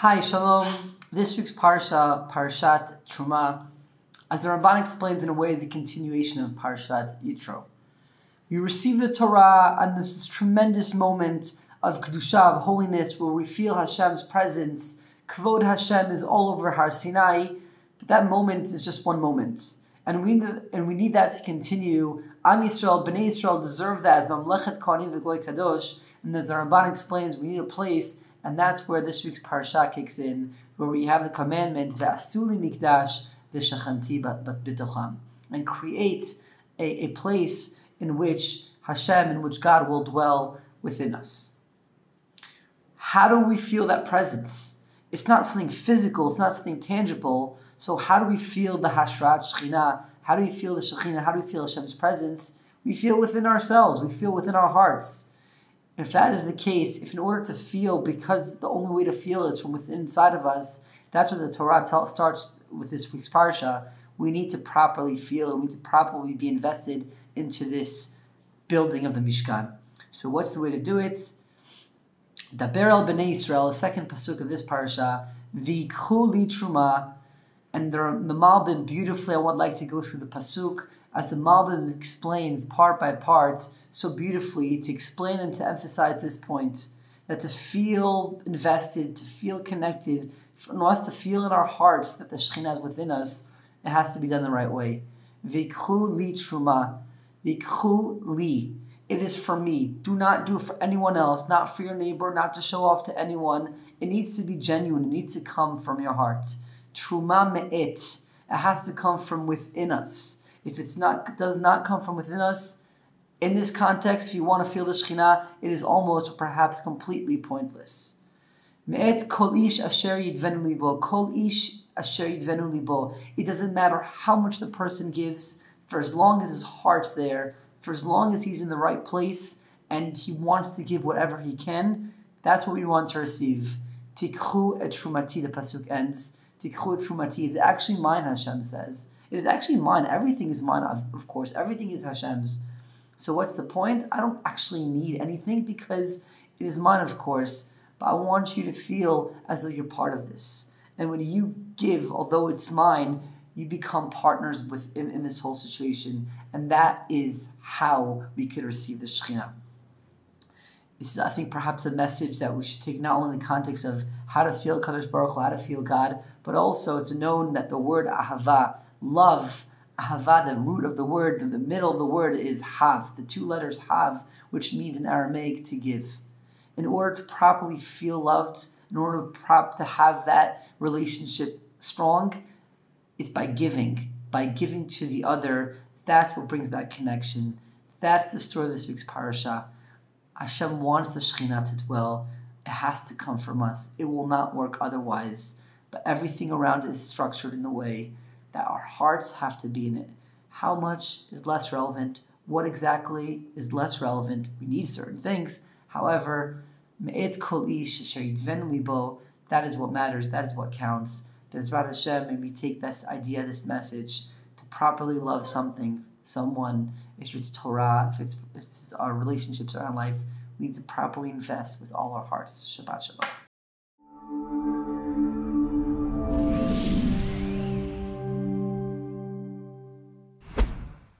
Hi, Shalom. This week's Parsha, Parshat Truma, as the Ramban explains in a way, is a continuation of Parshat Yitro. We receive the Torah and this tremendous moment of Kedusha, of holiness, where we feel Hashem's presence. Kvod Hashem is all over Har Sinai, but that moment is just one moment. And we need that to continue. Am Yisrael, Bnei Yisrael deserve that as Mamlechet Kohanim V'Goy Kadosh. And as the Ramban explains, we need a place, and that's where this week's Parsha kicks in, where we have the commandment, V'asuli Mikdash V'shachanti b'tocham, and create a place in which Hashem, in which God will dwell within us. How do we feel that presence? It's not something physical, it's not something tangible. So how do we feel the Hashrat Shekhinah? How do we feel the Shekhinah? How do we feel Hashem's presence? We feel within ourselves, we feel within our hearts. If that is the case, if in order to feel, because the only way to feel is from within inside of us, that's what the Torah starts with this week's Parsha. We need to properly feel, we need to properly be invested into this building of the Mishkan. So what's the way to do it? Daber al Bnei Yisrael, the second pasuk of this Parsha, V'ikhu li truma, and the Malbim beautifully, I would like to go through the pasuk, as the Malbim explains part by part so beautifully, to explain and to emphasize this point, that to feel invested, to feel connected, for us to feel in our hearts that the Shekhinah is within us, it has to be done the right way. V'ikhu li truma, v'ikhu li. It is for me. Do not do it for anyone else, not for your neighbor, not to show off to anyone. It needs to be genuine. It needs to come from your heart. Truma me'et. It has to come from within us. If it does not come from within us, in this context, if you want to feel the Shekhinah, it is almost or perhaps completely pointless. Me'et kol ish asher yidvenu libo. Kol ish asher yidvenu libo. It doesn't matter how much the person gives, for as long as his heart's there, for as long as he's in the right place and he wants to give whatever he can, that's what we want to receive. Tikhu et trumati, the pasuk ends. Tikhu et trumati. It's actually mine, Hashem says. It is actually mine. Everything is mine, of course. Everything is Hashem's. So what's the point? I don't actually need anything because it is mine, of course. But I want you to feel as though you're part of this. And when you give, although it's mine, you become partners in this whole situation. And that is how we could receive the Shekhinah. This is, I think, perhaps a message that we should take not only in the context of how to feel Kadosh Baruch Hu, how to feel God, but also it's known that the word ahava, love, ahava, the root of the word, the middle of the word is hav, the two letters hav, which means in Aramaic to give. In order to properly feel loved, in order to have that relationship strong, it's by giving to the other. That's what brings that connection. That's the story of this week's Parasha. Hashem wants the Shekhinah to dwell. It has to come from us. It will not work otherwise. But everything around it is structured in a way that our hearts have to be in it. How much is less relevant? What exactly is less relevant? We need certain things. However, me'et kol ish asher yidvenu libo, that is what matters. That is what counts. Bezrat Hashem, and we take this idea, this message, to properly love something, someone. If it's Torah, if it's our relationships, our life, we need to properly invest with all our hearts. Shabbat Shalom.